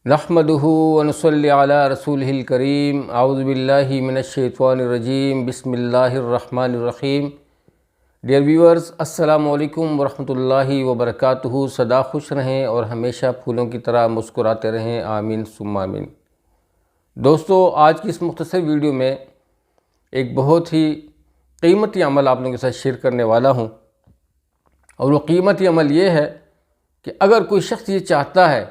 نحمدہ ونصلی علی رسولہ الکریم اعوذ باللہ من الشیطان الرجیم بسم اللہ الرحمن الرحیم۔ ڈیئر ویورز، السلام علیکم ورحمۃ اللہ وبرکاتہ۔ سدا خوش رہیں اور ہمیشہ پھولوں کی طرح مسکراتے رہیں، آمین ثم آمین۔ دوستو، آج کی اس مختصر ویڈیو میں ایک بہت ہی قیمتی عمل آپ لوگوں کے ساتھ شیئر کرنے والا ہوں، اور وہ قیمتی عمل یہ ہے کہ اگر کوئی شخص یہ چاہتا ہے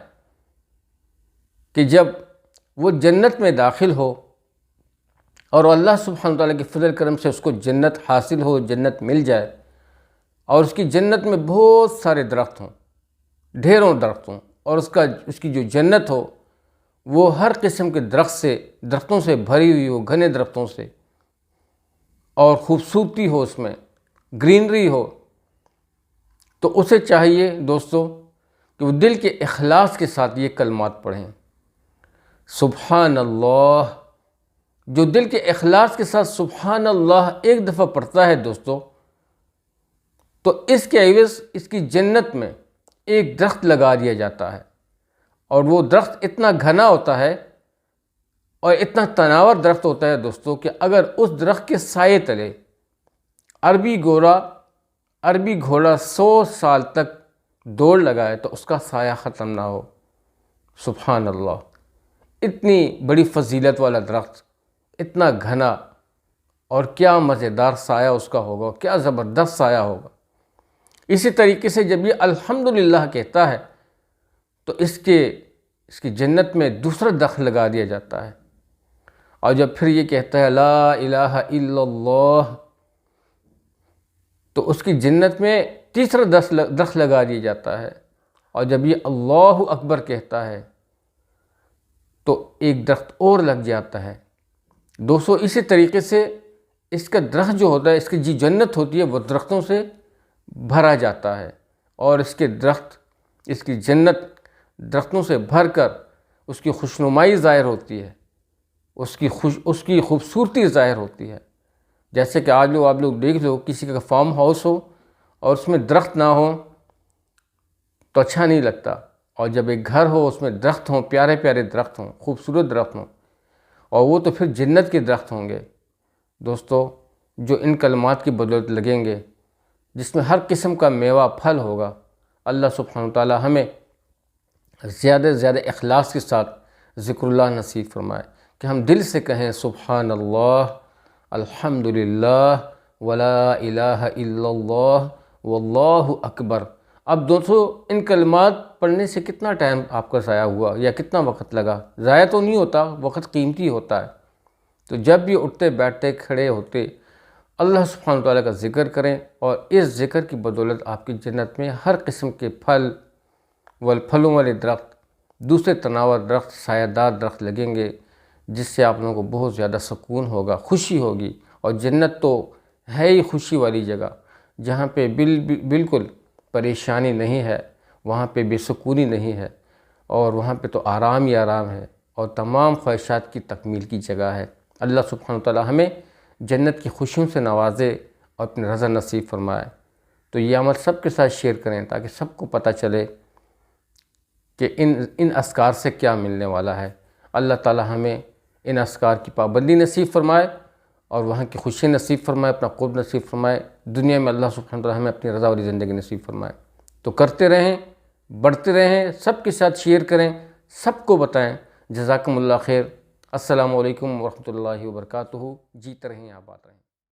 کہ جب وہ جنت میں داخل ہو اور اللہ سبحانہ وتعالیٰ کے فضل کرم سے اس کو جنت حاصل ہو، جنت مل جائے، اور اس کی جنت میں بہت سارے درخت ہوں، ڈھیروں درخت ہوں، اور اس کی جو جنت ہو وہ ہر قسم کے درختوں سے بھری ہوئی ہو، گھنے درختوں سے، اور خوبصورتی ہو، اس میں گرینری ہو، تو اسے چاہیے دوستو کہ وہ دل کے اخلاص کے ساتھ یہ کلمات پڑھیں۔ سبحان اللہ، جو دل کے اخلاص کے ساتھ سبحان اللہ ایک دفعہ پڑھتا ہے دوستو، تو اس کے عوض اس کی جنت میں ایک درخت لگا دیا جاتا ہے، اور وہ درخت اتنا گھنا ہوتا ہے اور اتنا تناور درخت ہوتا ہے دوستو کہ اگر اس درخت کے سائے تلے عربی گھوڑا 100 سال تک دوڑ لگائے تو اس کا سایہ ختم نہ ہو۔ سبحان اللہ، اتنی بڑی فضیلت والا درخت، اتنا گھنا، اور کیا مزیدار سایہ اس کا ہوگا، کیا زبردست سایہ ہوگا۔ اسی طریقے سے جب یہ الحمدللہ کہتا ہے تو اس کی جنت میں دوسرا درخت لگا دیا جاتا ہے، اور جب پھر یہ کہتا ہے لا الہ الا اللہ تو اس کی جنت میں تیسرا درخت لگا دیا جاتا ہے، اور جب یہ اللہ اکبر کہتا ہے تو ایک درخت اور لگ جاتا ہے۔ دوستو، اسی طریقے سے اس کا درخت جو ہوتا ہے، اس کی جی جنت ہوتی ہے، وہ درختوں سے بھرا جاتا ہے، اور اس کی جنت درختوں سے بھر کر اس کی خوشنمائی ظاہر ہوتی ہے، اس کی خوبصورتی ظاہر ہوتی ہے۔ جیسے کہ آج آپ لوگ دیکھ لو، کسی کا فارم ہاؤس ہو اور اس میں درخت نہ ہو تو اچھا نہیں لگتا، اور جب ایک گھر ہو اس میں درخت ہوں، پیارے پیارے درخت ہوں، خوبصورت درخت ہوں، اور وہ تو پھر جنت کے درخت ہوں گے دوستو، جو ان کلمات کی بدولت لگیں گے، جس میں ہر قسم کا میوہ پھل ہوگا۔ اللہ سبحانہ وتعالی ہمیں زیادہ سے زیادہ اخلاص کے ساتھ ذکر اللہ نصیب فرمائے کہ ہم دل سے کہیں سبحان اللہ، الحمدللہ، ولا الہ الا اللہ، واللہ اکبر۔ اب دوستو، ان کلمات پڑھنے سے کتنا ٹائم آپ کا ضائع ہوا یا کتنا وقت لگا؟ ضائع تو نہیں ہوتا، وقت قیمتی ہوتا ہے۔ تو جب بھی اٹھتے بیٹھتے کھڑے ہوتے اللہ سبحانہ وتعالیٰ کا ذکر کریں، اور اس ذکر کی بدولت آپ کی جنت میں ہر قسم کے پھلوں والے درخت، دوسرے تناور درخت، سایہ دار درخت لگیں گے، جس سے آپ لوگوں کو بہت زیادہ سکون ہوگا، خوشی ہوگی۔ اور جنت تو ہے ہی خوشی والی جگہ، جہاں پہ بالکل پریشانی نہیں ہے، وہاں پہ بے سکونی نہیں ہے، اور وہاں پہ تو آرام ہی آرام ہے، اور تمام خواہشات کی تکمیل کی جگہ ہے۔ اللہ سبحانہ وتعالی ہمیں جنت کی خوشیوں سے نوازے اور اپنی رضا نصیب فرمائے۔ تو یہ عمل سب کے ساتھ شیئر کریں تاکہ سب کو پتہ چلے کہ ان اذکار سے کیا ملنے والا ہے۔ اللہ تعالی ہمیں ان اذکار کی پابندی نصیب فرمائے، اور وہاں کی خوشی نصیب فرمائے، اپنا قرب نصیب فرمائے، دنیا میں اللہ سبحانہ وتعالی ہمیں اپنی رضا والی زندگی نصیب فرمائے۔ تو کرتے رہیں، بڑھتے رہیں، سب کے ساتھ شیئر کریں، سب کو بتائیں۔ جزاکم اللہ خیر۔ السلام علیکم ورحمۃ اللہ وبرکاتہ۔ جیتے رہیں، آباد رہیں۔